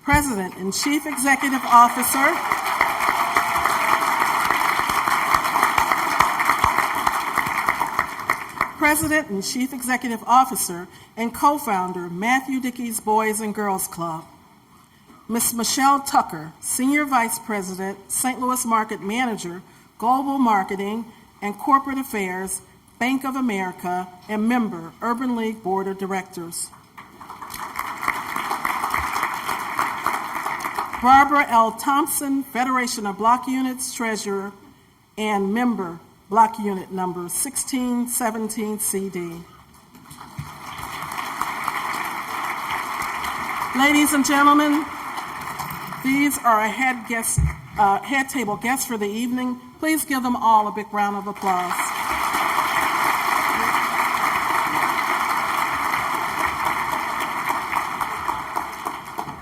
President and Chief Executive Officer, President and Chief Executive Officer and co-founder, Matthew Dickey's Boys and Girls Club. Ms. Michelle Tucker, Senior Vice President, St. Louis Market Manager, Global Marketing and Corporate Affairs, Bank of America, and member, Urban League Board of Directors. Barbara L. Thompson, Federation of Block Units Treasurer and member, Block Unit number 1617 CD. Ladies and gentlemen, these are our head table guests for the evening. Please give them all a big round of applause.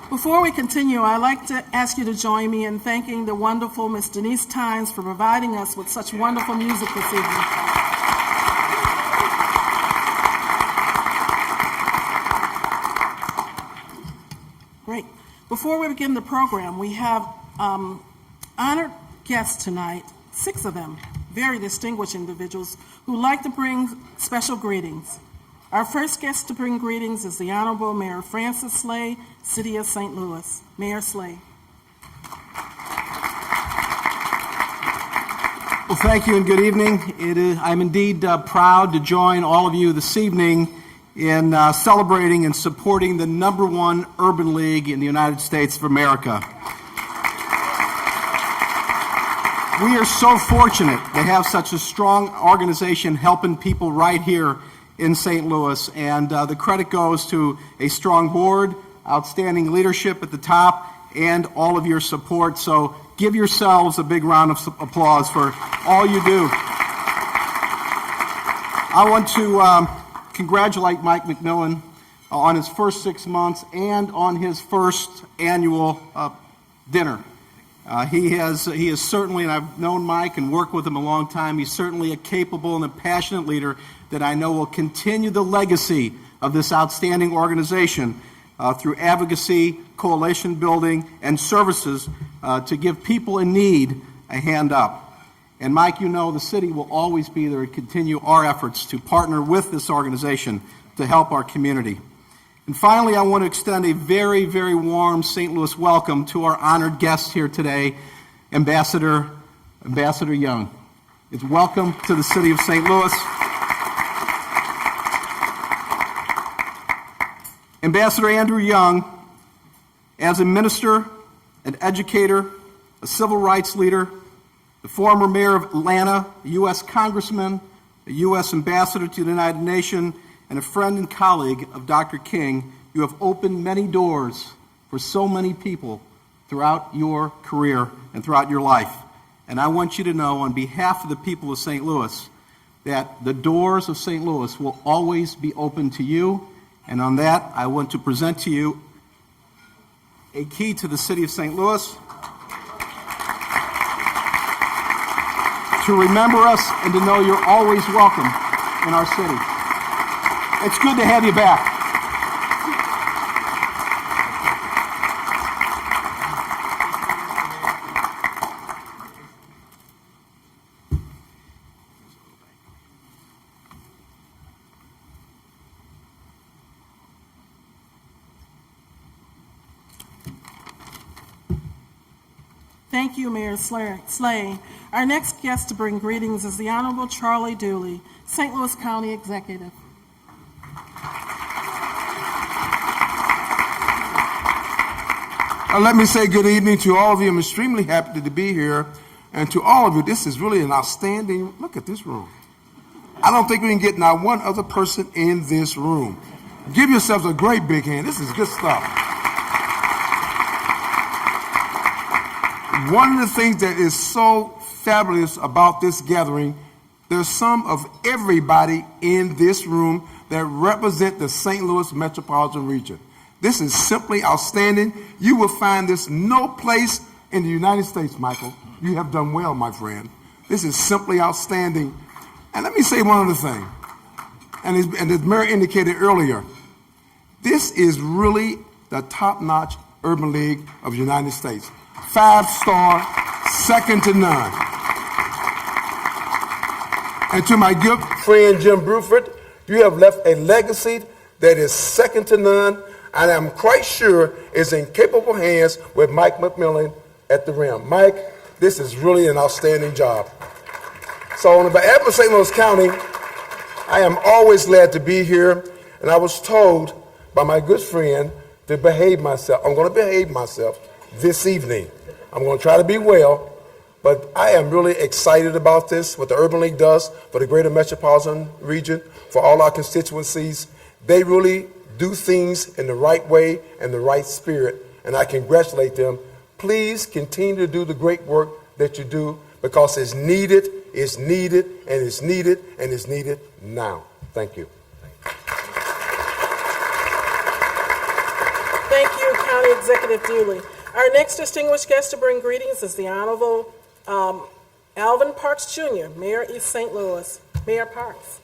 Before we continue, I'd like to ask you to join me in thanking the wonderful Ms. Denise Tynes for providing us with such wonderful music this evening. Great. Before we begin the program, we have honored guests tonight, 6 of them, very distinguished individuals who like to bring special greetings. Our first guest to bring greetings is the Honorable Mayor Francis Slay, City of St. Louis. Mayor Slay. Well, thank you and good evening. I'm indeed proud to join all of you this evening in celebrating and supporting the #1 urban league in the United States of America. We are so fortunate to have such a strong organization helping people right here in St. Louis, and the credit goes to a strong board, outstanding leadership at the top, and all of your support. So give yourselves a big round of applause for all you do. I want to congratulate Mike McMillan on his first 6 months and on his first annual dinner. He is certainly, and I've known Mike and worked with him a long time, he's certainly a capable and a passionate leader that I know will continue the legacy of this outstanding organization through advocacy, coalition building, and services to give people in need a hand up. And Mike, you know the city will always be there to continue our efforts to partner with this organization to help our community. And finally, I want to extend a very, very warm St. Louis welcome to our honored guest here today, Ambassador Young. It's welcome to the city of St. Louis. Ambassador Andrew Young, as a minister, an educator, a civil rights leader, the former mayor of Atlanta, a U.S. congressman, a U.S. ambassador to the United Nations, and a friend and colleague of Dr. King, you have opened many doors for so many people throughout your career and throughout your life. And I want you to know, on behalf of the people of St. Louis, that the doors of St. Louis will always be open to you. And on that, I want to present to you a key to the city of St. Louis to remember us and to know you're always welcome in our city. It's good to have you back. Thank you, Mayor Slay. Our next guest to bring greetings is the Honorable Charlie Dooley, St. Louis County Executive. Let me say good evening to all of you. I'm extremely happy to be here. And to all of you, this is really an outstanding, look at this room. I don't think we can get not one other person in this room. Give yourselves a great big hand. This is good stuff. One of the things that is so fabulous about this gathering, there's some of everybody in this room that represent the St. Louis metropolitan region. This is simply outstanding. You will find this no place in the United States, Michael. You have done well, my friend. This is simply outstanding. And let me say one other thing. And as Mayor indicated earlier, this is really the top-notch Urban League of the United States. 5-star, second to none. And to my good friend Jim Bruford, you have left a legacy that is second to none, and I'm quite sure is in capable hands with Mike McMillan at the rim. Mike, this is really an outstanding job. So on behalf of St. Louis County, I am always glad to be here, and I was told by my good friend to behave myself. I'm going to behave myself this evening. I'm going to try to be well, but I am really excited about this, what the Urban League does for the greater metropolitan region, for all our constituencies. They really do things in the right way and the right spirit, and I congratulate them. Please continue to do the great work that you do, because it's needed, and it's needed, and it's needed now. Thank you. Thank you, County Executive Dooley. Our next distinguished guest to bring greetings is the Honorable Alvin Parks Jr., Mayor East St. Louis. Mayor Parks.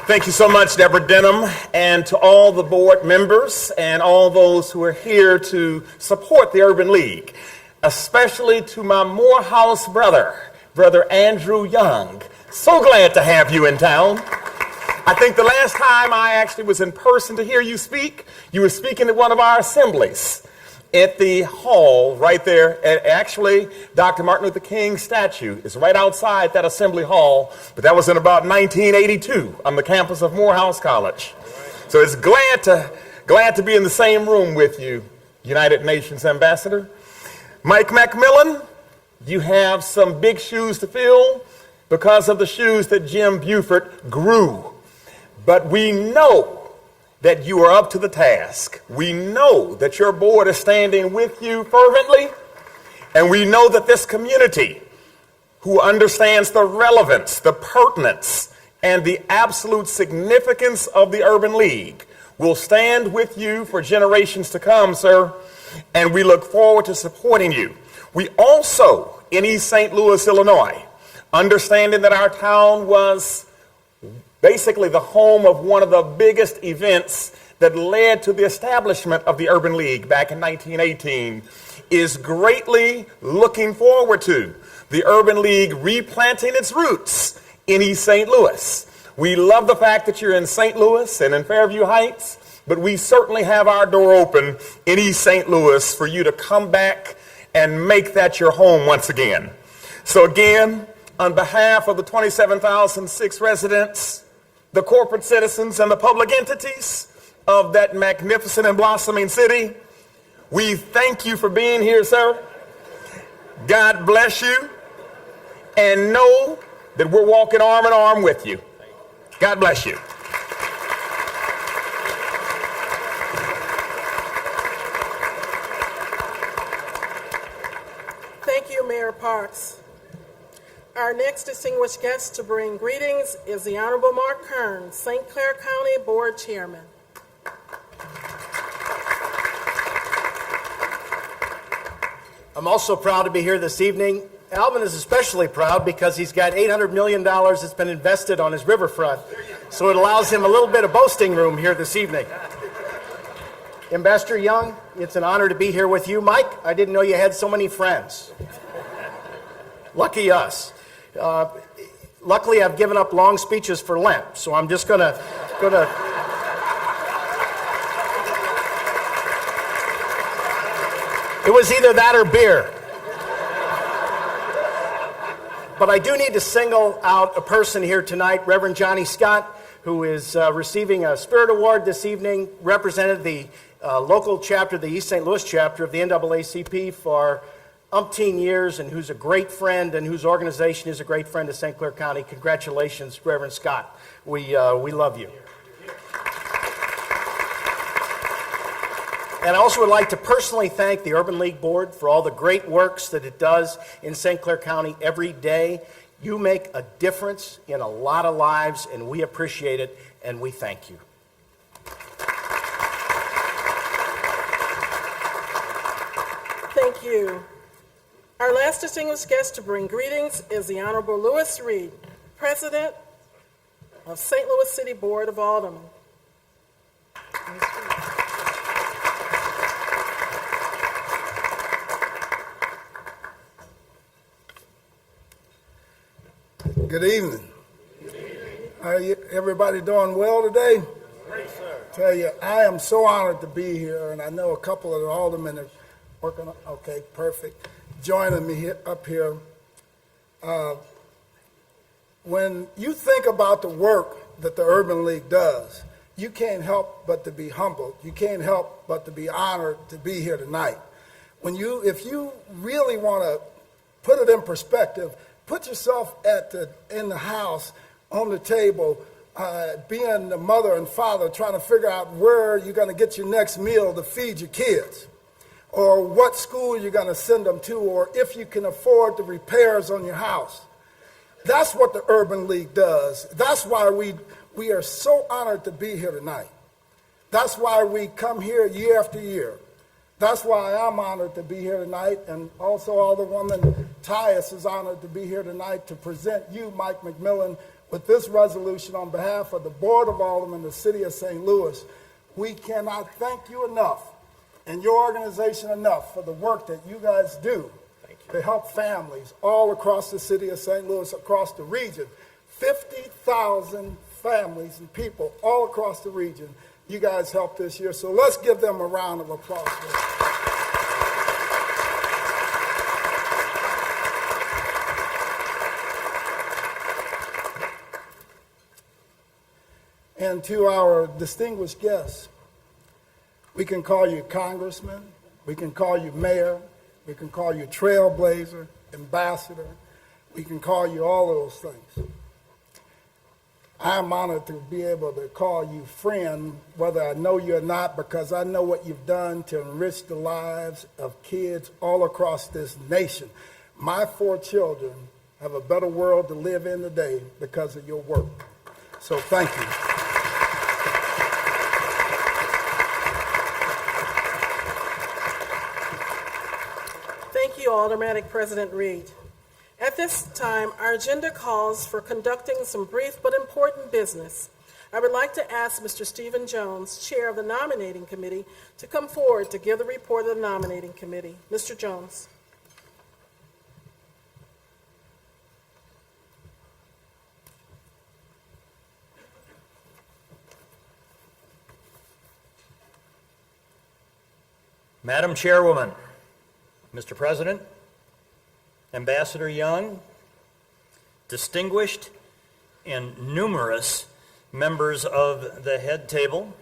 Thank you so much, Deborah Denham, and to all the board members and all those who are here to support the Urban League, especially to my Morehouse brother, Brother Andrew Young. So glad to have you in town. I think the last time I actually was in person to hear you speak, you were speaking at one of our assemblies at the hall right there. Actually, Dr. Martin Luther King's statue is right outside that assembly hall, but that was in about 1982 on the campus of Morehouse College. So it's glad to be in the same room with you, United Nations Ambassador. Mike McMillan, you have some big shoes to fill because of the shoes that Jim Buford grew. But we know that you are up to the task. We know that your board is standing with you fervently, and we know that this community, who understands the relevance, the pertinence, and the absolute significance of the Urban League, will stand with you for generations to come, sir, and we look forward to supporting you. We also, in East St. Louis, Illinois, understanding that our town was basically the home of one of the biggest events that led to the establishment of the Urban League back in 1918, is greatly looking forward to the Urban League replanting its roots in East St. Louis. We love the fact that you're in St. Louis and in Fairview Heights, but we certainly have our door open in East St. Louis for you to come back and make that your home once again. So again, on behalf of the 27,006 residents, the corporate citizens, and the public entities of that magnificent and blossoming city, we thank you for being here, sir. God bless you, and know that we're walking arm in arm with you. God bless you. Thank you, Mayor Parks. Our next distinguished guest to bring greetings is the Honorable Mark Kern, St. Clair County Board Chairman. I'm also proud to be here this evening. Alvin is especially proud because he's got $800 million that's been invested on his riverfront, so it allows him a little bit of boasting room here this evening. Ambassador Young, it's an honor to be here with you. Mike, I didn't know you had so many friends. Lucky us. Luckily, I've given up long speeches for Lent, so I'm just gonna. It was either that or beer. But I do need to single out a person here tonight, Reverend Johnny Scott, who is receiving a Spirit Award this evening, represented the local chapter, the East St. Louis chapter of the NAACP for umpteen years, and who's a great friend and whose organization is a great friend of St. Clair County. Congratulations, Reverend Scott. We love you. And I also would like to personally thank the Urban League Board for all the great works that it does in St. Clair County every day. You make a difference in a lot of lives, and we appreciate it, and we thank you. Thank you. Our last distinguished guest to bring greetings is the Honorable Louis Reed, President of St. Louis City Board of Aldermen. Good evening. Are everybody doing well today? Great, sir. Tell you, I am so honored to be here, and I know a couple of the aldermen are working on, okay, perfect, joining me up here. When you think about the work that the Urban League does, you can't help but to be humbled. You can't help but to be honored to be here tonight. If you really want to put it in perspective, put yourself in the house, on the table, being the mother and father, trying to figure out where you're going to get your next meal to feed your kids, or what school you're going to send them to, or if you can afford the repairs on your house. That's what the Urban League does. That's why we are so honored to be here tonight. That's why we come here year after year. That's why I'm honored to be here tonight, and also Alderwoman Tyus is honored to be here tonight to present you, Mike McMillan, with this resolution on behalf of the Board of Aldermen, the City of St. Louis. We cannot thank you enough and your organization enough for the work that you guys do to help families all across the City of St. Louis, across the region. 50,000 families and people all across the region you guys helped this year, so let's give them a round of applause. And to our distinguished guests, we can call you congressman, we can call you mayor, we can call you trailblazer, ambassador, we can call you all of those things. I'm honored to be able to call you friend, whether I know you or not, because I know what you've done to enrich the lives of kids all across this nation. My 4 children have a better world to live in today because of your work. So thank you. Thank you, Aldermanic President Reed. At this time, our agenda calls for conducting some brief but important business. I would like to ask Mr. Stephen Jones, Chair of the Nominating Committee, to come forward to give the report of the Nominating Committee. Mr. Jones. Madam Chairwoman, Mr. President, Ambassador Young, distinguished and numerous members of the head table,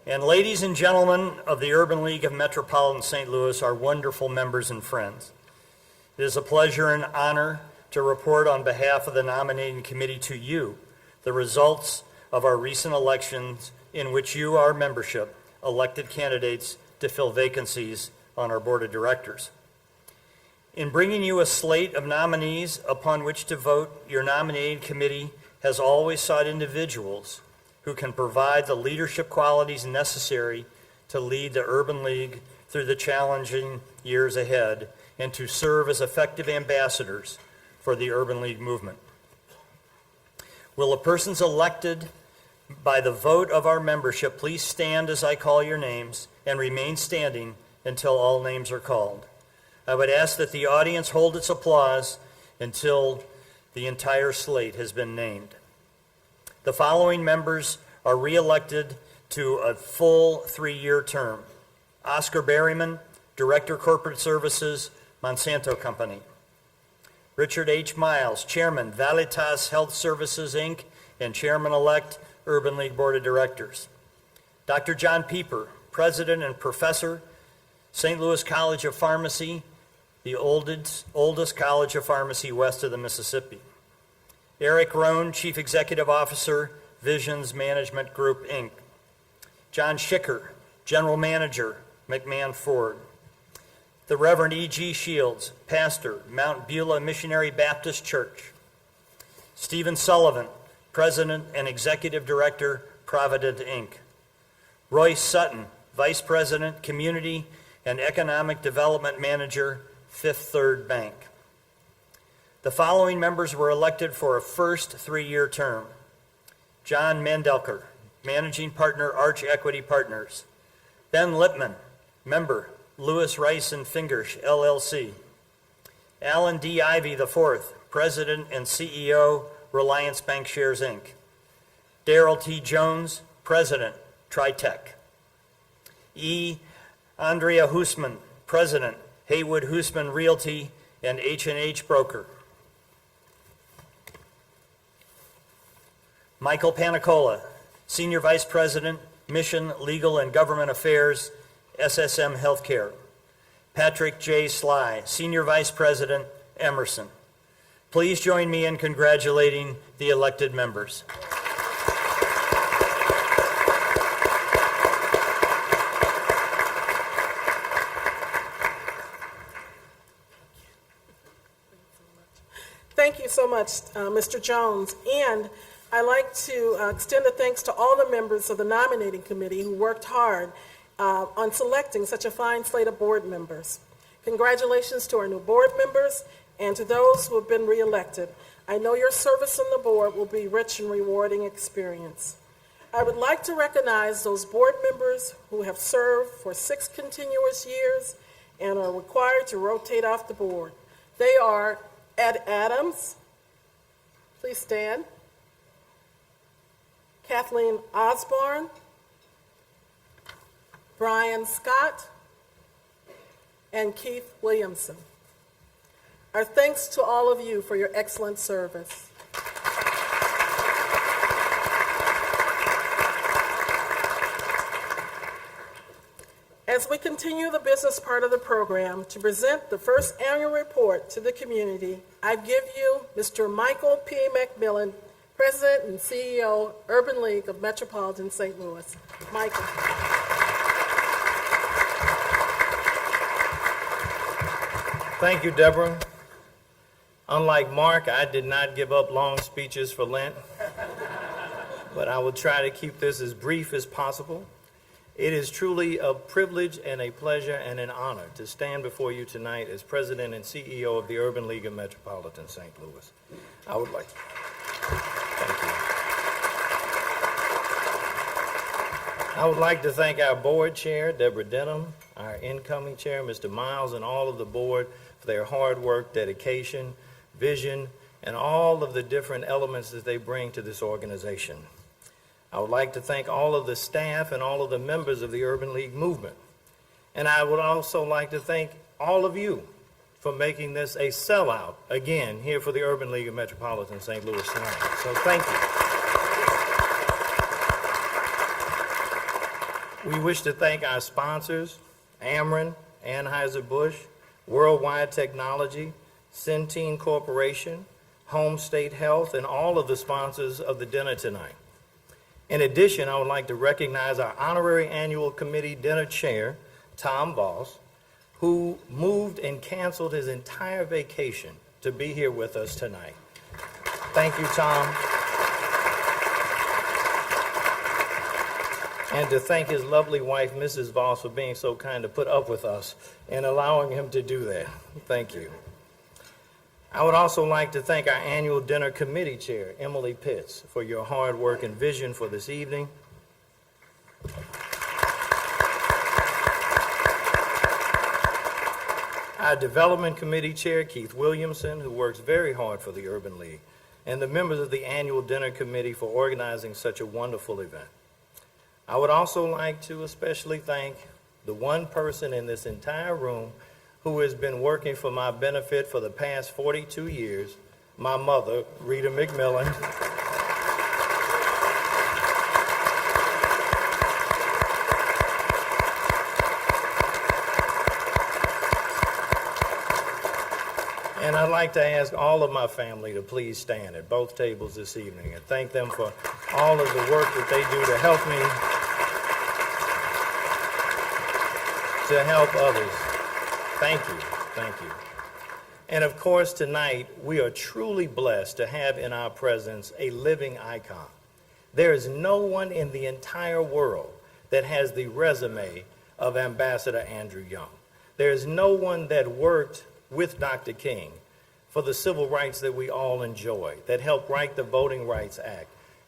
and ladies and gentlemen of the Urban League of Metropolitan St. Louis, our wonderful members and friends. It is a pleasure and honor to report on behalf of the nominating committee to you the results of our recent elections in which you, our membership, elected candidates to fill vacancies on our board of directors. In bringing you a slate of nominees upon which to vote, your nominating committee has always sought individuals who can provide the leadership qualities necessary to lead the Urban League through the challenging years ahead and to serve as effective ambassadors for the Urban League movement. Will the persons elected by the vote of our membership please stand as I call your names and remain standing until all names are called? I would ask that the audience hold its applause until the entire slate has been named. The following members are re-elected to a full 3-year term. Oscar Berryman, Director, Corporate Services, Monsanto Company. Richard H. Miles, Chairman, Valitas Health Services, Inc., and Chairman-elect, Urban League Board of Directors. Dr. John Pieper, President and Professor, St. Louis College of Pharmacy, the oldest college of pharmacy west of the Mississippi. Eric Rohn, Chief Executive Officer, Visions Management Group, Inc. John Schicker, General Manager, McMahon Ford. The Reverend E.G. Shields, Pastor, Mount Beulah Missionary Baptist Church. Stephen Sullivan, President and Executive Director, Provident, Inc. Royce Sutton, Vice President, Community and Economic Development Manager, Fifth Third Bank. The following members were elected for a first three-year term. John Mandelker, Managing Partner, Arch Equity Partners. Ben Lippman, Member, Lewis Rice and Fingers, LLC. Alan D. Ivey IV, President and CEO, Reliance Bankshares, Inc. Darrell T. Jones, President, Tritech. E. Andrea Hoosman, President, Haywood Hoosman Realty and H&H Broker. Michael Panicola, Senior Vice President, Mission, Legal, and Government Affairs, SSM Healthcare. Patrick J. Sly, Senior Vice President, Emerson. Please join me in congratulating the elected members. Thank you so much, Mr. Jones. And I'd like to extend a thanks to all the members of the nominating committee who worked hard on selecting such a fine slate of board members. Congratulations to our new board members and to those who have been reelected. I know your service on the board will be rich and rewarding experience. I would like to recognize those board members who have served for 6 continuous years and are required to rotate off the board. They are Ed Adams, please stand. Kathleen Osborne, Brian Scott, and Keith Williamson. Our thanks to all of you for your excellent service. As we continue the business part of the program, to present the first annual report to the community, I give you Mr. Michael P. McMillan, President and CEO, Urban League of Metropolitan St. Louis. Michael. Thank you, Deborah. Unlike Mark, I did not give up long speeches for Lent, but I will try to keep this as brief as possible. It is truly a privilege and a pleasure and an honor to stand before you tonight as President and CEO of the Urban League of Metropolitan St. Louis. I would like to thank you. I would like to thank our board chair, Deborah Denham, our incoming chair, Mr. Miles, and all of the board for their hard work, dedication, vision, and all of the different elements that they bring to this organization. I would like to thank all of the staff and all of the members of the Urban League movement. And I would also like to thank all of you for making this a sellout, again, here for the Urban League of Metropolitan St. Louis tonight. So thank you. We wish to thank our sponsors, Ameren, Anheuser-Busch, Worldwide Technology, Centene Corporation, Home State Health, and all of the sponsors of the dinner tonight. In addition, I would like to recognize our honorary annual committee dinner chair, Tom Voss, who moved and canceled his entire vacation to be here with us tonight. Thank you, Tom. And to thank his lovely wife, Mrs. Voss, for being so kind to put up with us and allowing him to do that. Thank you. I would also like to thank our annual dinner committee chair, Emily Pitts, for your hard work and vision for this evening. Our development committee chair, Keith Williamson, who works very hard for the Urban League, and the members of the annual dinner committee for organizing such a wonderful event. I would also like to especially thank the one person in this entire room who has been working for my benefit for the past 42 years, my mother, Rita McMillan. And I'd like to ask all of my family to please stand at both tables this evening and thank them for all of the work that they do to help me, to help others. Thank you. Thank you. And of course, tonight, we are truly blessed to have in our presence a living icon. There is no one in the entire world that has the resume of Ambassador Andrew Young. There is no one that worked with Dr. King for the civil rights that we all enjoy, that helped write the Voting Rights Act,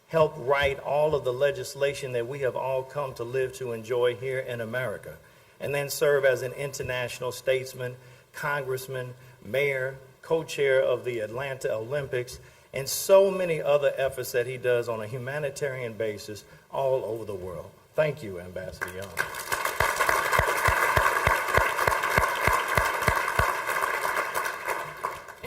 helped write all of the legislation that we have all come to live to enjoy here in America, and then serve as an international statesman, congressman, mayor, co-chair of the Atlanta Olympics, and so many other efforts that he does on a humanitarian basis all over the world. Thank you, Ambassador Young.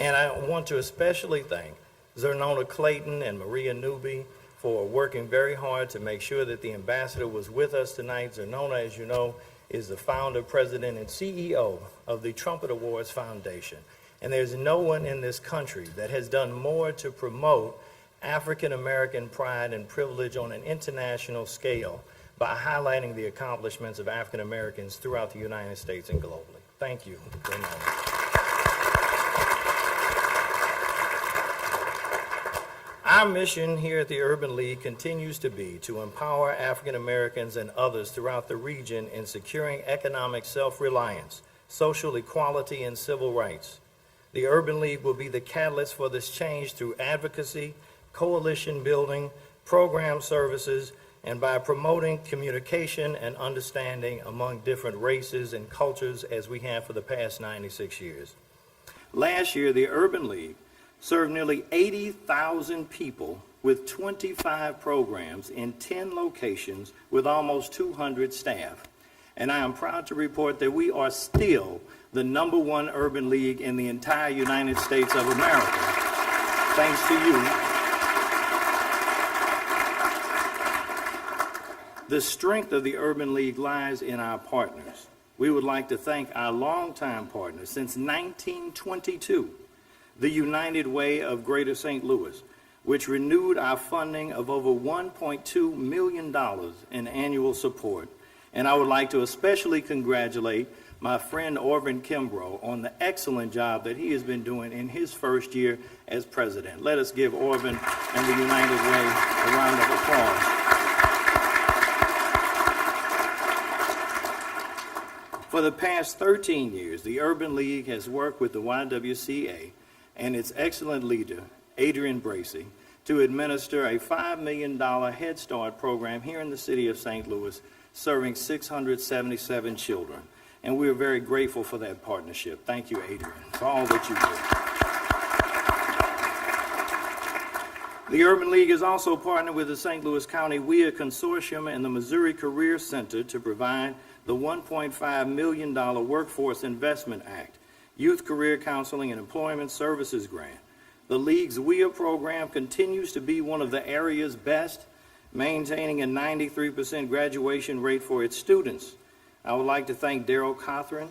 And I want to especially thank Zernona Clayton and Maria Newby for working very hard to make sure that the ambassador was with us tonight. Zernona, as you know, is the founder, president, and CEO of the Trumpet Awards Foundation. And there's no one in this country that has done more to promote African American pride and privilege on an international scale by highlighting the accomplishments of African Americans throughout the United States and globally. Thank you, Zernona. Our mission here at the Urban League continues to be to empower African Americans and others throughout the region in securing economic self-reliance, social equality, and civil rights. The Urban League will be the catalyst for this change through advocacy, coalition building, program services, and by promoting communication and understanding among different races and cultures as we have for the past 96 years. Last year, the Urban League served nearly 80,000 people with 25 programs in 10 locations with almost 200 staff. And I am proud to report that we are still the #1 urban league in the entire United States of America, thanks to you. The strength of the Urban League lies in our partners. We would like to thank our longtime partners since 1922, the United Way of Greater St. Louis, which renewed our funding of over $1.2 million in annual support. And I would like to especially congratulate my friend Orvin Kimbrough on the excellent job that he has been doing in his first year as president. Let us give Orvin and the United Way a round of applause. For the past 13 years, the Urban League has worked with the YWCA and its excellent leader, Adrian Bracey, to administer a $5 million Head Start program here in the city of St. Louis, serving 677 children. And we are very grateful for that partnership. Thank you, Adrian, for all that you do. The Urban League has also partnered with the St. Louis County WIA Consortium and the Missouri Career Center to provide the $1.5 million Workforce Investment Act, Youth Career Counseling and Employment Services Grant. The League's WIA program continues to be one of the area's best, maintaining a 93% graduation rate for its students. I would like to thank Daryl Cothran,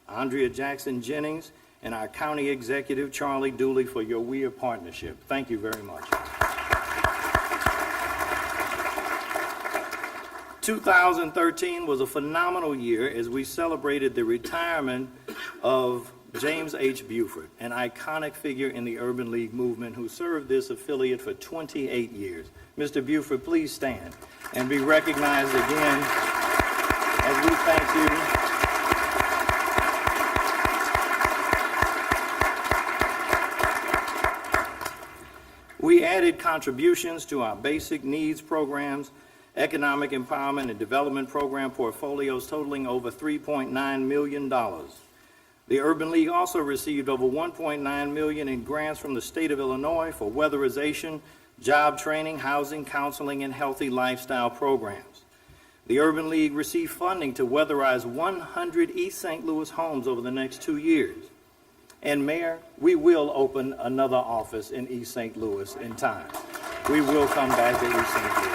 Andrea Jackson Jennings, and our county executive, Charlie Dooley, for your WIA partnership. Thank you very much. 2013 was a phenomenal year as we celebrated the retirement of James H. Buford, an iconic figure in the Urban League movement who served this affiliate for 28 years. Mr. Buford, please stand and be recognized again as we thank you. We added contributions to our basic needs programs, economic empowerment and development program portfolios totaling over $3.9 million. The Urban League also received over $1.9 million in grants from the state of Illinois for weatherization, job training, housing, counseling, and healthy lifestyle programs. The Urban League received funding to weatherize 100 East St. Louis homes over the next 2 years. And Mayor, we will open another office in East St. Louis in time. We will come back to East St. Louis.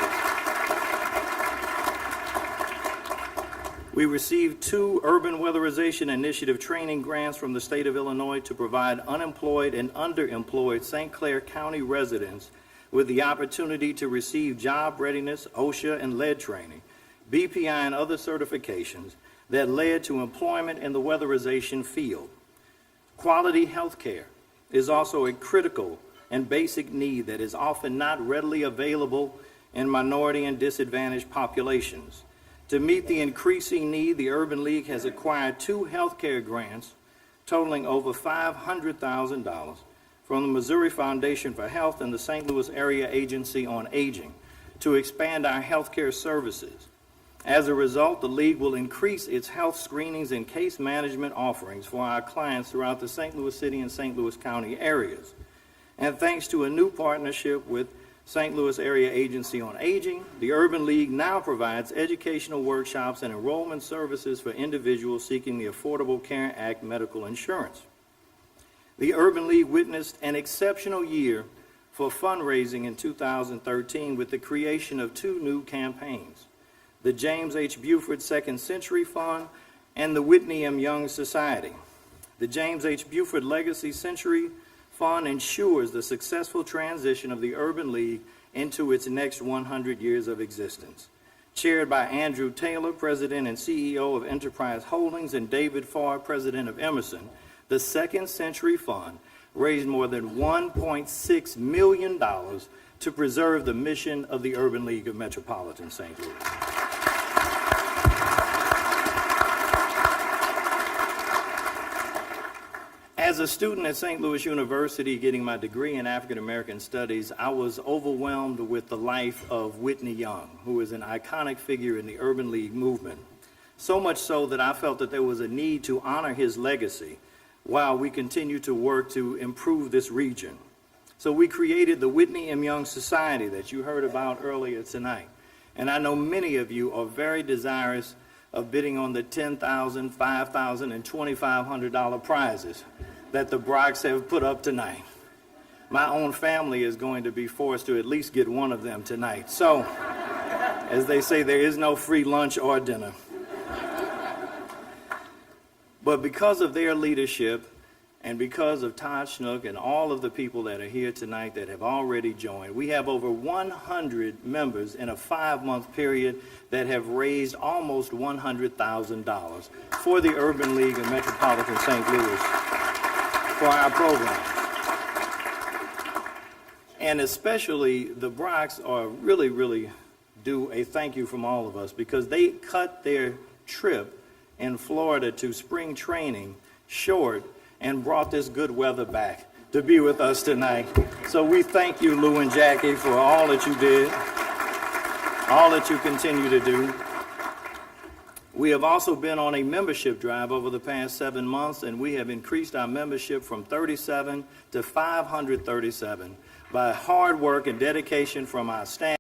We received 2 Urban Weatherization Initiative training grants from the state of Illinois to provide unemployed and underemployed St. Clair County residents with the opportunity to receive job readiness, OSHA, and lead training, BPI, and other certifications that led to employment in the weatherization field. Quality health care is also a critical and basic need that is often not readily available in minority and disadvantaged populations. To meet the increasing need, the Urban League has acquired 2 health care grants totaling over $500,000 from the Missouri Foundation for Health and the St. Louis Area Agency on Aging to expand our healthcare services. As a result, the League will increase its health screenings and case management offerings for our clients throughout the St. Louis City and St. Louis County areas. And thanks to a new partnership with St. Louis Area Agency on Aging, the Urban League now provides educational workshops and enrollment services for individuals seeking the Affordable Care Act medical insurance. The Urban League witnessed an exceptional year for fundraising in 2013 with the creation of 2 new campaigns, the James H. Buford Second Century Fund and the Whitney M. Young Society. The James H. Buford Legacy Century Fund ensures the successful transition of the Urban League into its next 100 years of existence. Chaired by Andrew Taylor, President and CEO of Enterprise Holdings, and David Farr, President of Emerson, the Second Century Fund raised more than $1.6 million to preserve the mission of the Urban League of Metropolitan St. Louis. As a student at St. Louis University getting my degree in African American Studies, I was overwhelmed with the life of Whitney Young, who is an iconic figure in the Urban League movement. So much so that I felt that there was a need to honor his legacy while we continue to work to improve this region. So we created the Whitney M. Young Society that you heard about earlier tonight. And I know many of you are very desirous of bidding on the $10,000, $5,000, and $2,500 prizes that the Brock's have put up tonight. My own family is going to be forced to at least get one of them tonight. So, as they say, there is no free lunch or dinner. But because of their leadership and because of Todd Schnook and all of the people that are here tonight that have already joined, we have over 100 members in a 5-month period that have raised almost $100,000 for the Urban League of Metropolitan St. Louis for our program. And especially the Brocks are really due a thank you from all of us because they cut their trip in Florida to spring training short and brought this good weather back to be with us tonight. So we thank you, Lou and Jackie, for all that you did, all that you continue to do. We have also been on a membership drive over the past 7 months, and we have increased our membership from 37 to 537 by hard work and dedication from our staff.